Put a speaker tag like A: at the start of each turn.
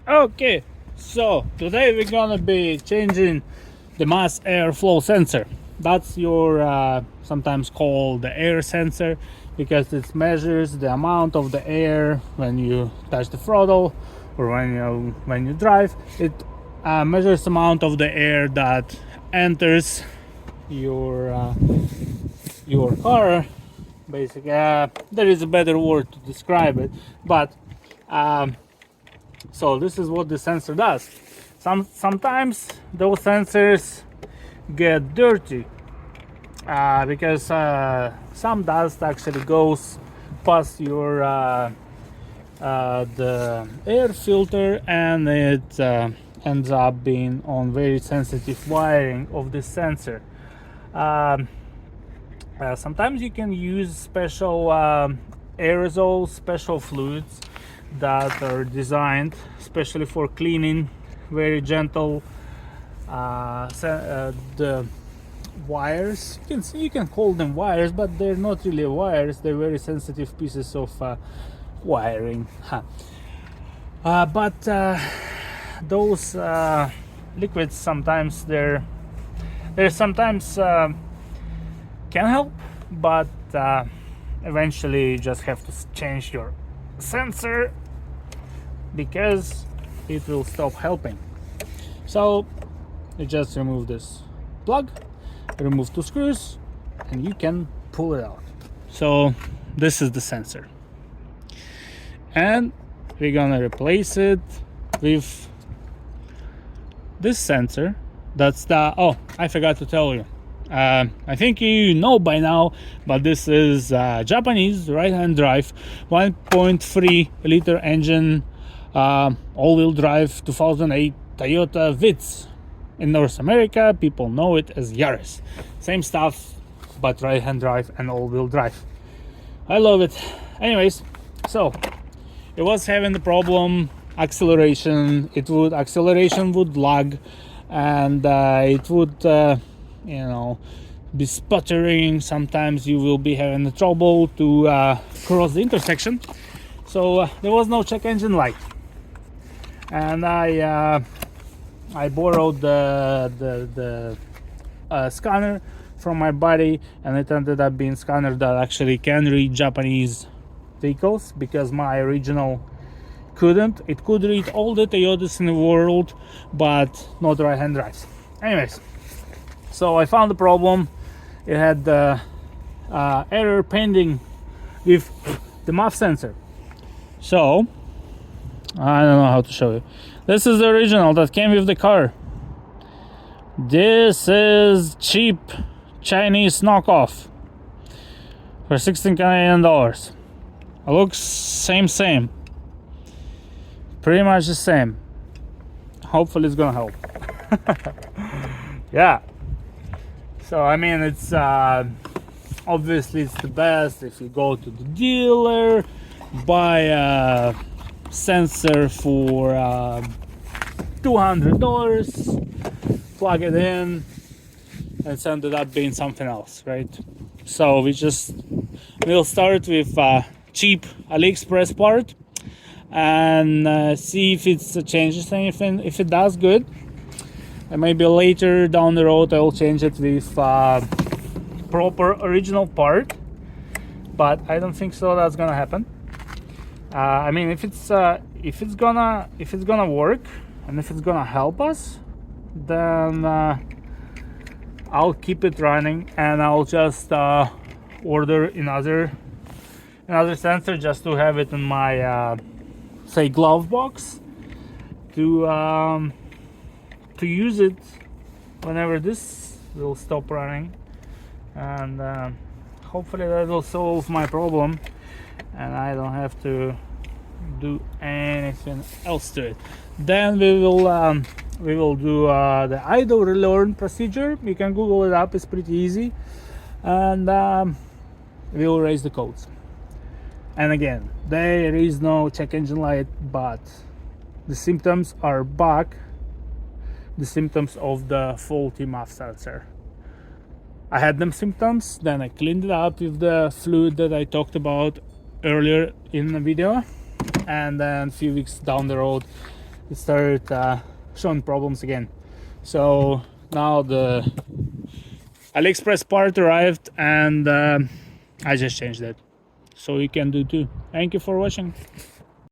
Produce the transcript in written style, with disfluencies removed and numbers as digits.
A: Okay, so today we're gonna be changing the mass airflow sensor. That's your sometimes called the air sensor, because it measures the amount of the air when you touch the throttle or when you drive. It measures the amount of the air that enters your car. Basically, there is a better word to describe it, but so this is what the sensor does. Sometimes those sensors get dirty because some dust actually goes past your the air filter, and it ends up being on very sensitive wiring of the sensor. Sometimes you can use special aerosols, special fluids that are designed especially for cleaning, very gentle the wires. You can call them wires, but they're not really wires. They're very sensitive pieces of wiring. But those liquids sometimes they're sometimes can help, but eventually you just have to change your sensor because it will stop helping. So you just remove this plug, remove two screws, and you can pull it out. So this is the sensor, and we're gonna replace it with this sensor. That's the I forgot to tell you, I think you know by now, but this is Japanese right-hand drive 1.3 liter engine, all-wheel drive 2008 Toyota Vitz. In North America, people know it as Yaris. Same stuff, but right-hand drive and all-wheel drive. I love it. Anyways, so it was having the problem acceleration. Acceleration would lag, and it would be sputtering. Sometimes you will be having the trouble to cross the intersection. So there was no check engine light, and I borrowed the scanner from my buddy, and it ended up being a scanner that actually can read Japanese vehicles, because my original couldn't. It could read all the Toyotas in the world, but not right-hand drives. Anyways, so I found the problem. It had the error pending with the MAF sensor. So I don't know how to show you. This is the original that came with the car. This is cheap Chinese knockoff for 16 Canadian dollars. It looks same, pretty much the same. Hopefully it's gonna help. Yeah. So I mean, it's obviously it's the best if you go to the dealer, buy a sensor for $200, plug it in, and it ended up being something else, right? So we'll start with cheap AliExpress part and see if it changes anything. If it does, good. And maybe later down the road I'll change it with proper original part, but I don't think so that's gonna happen. I mean, if it's gonna work and if it's gonna help us, then I'll keep it running, and I'll just order another sensor just to have it in my say glove box to use it whenever this will stop running, and hopefully that will solve my problem and I don't have to do anything else to it. Then we will do the idle relearn procedure. You can Google it up, it's pretty easy, and we will raise the codes. And again, there is no check engine light, but the symptoms are back. The symptoms of the faulty MAF sensor. I had them symptoms, then I cleaned it up with the fluid that I talked about earlier in the video, and then a few weeks down the road it started showing problems again. So now the AliExpress part arrived, and I just changed it, so you can do too. Thank you for watching.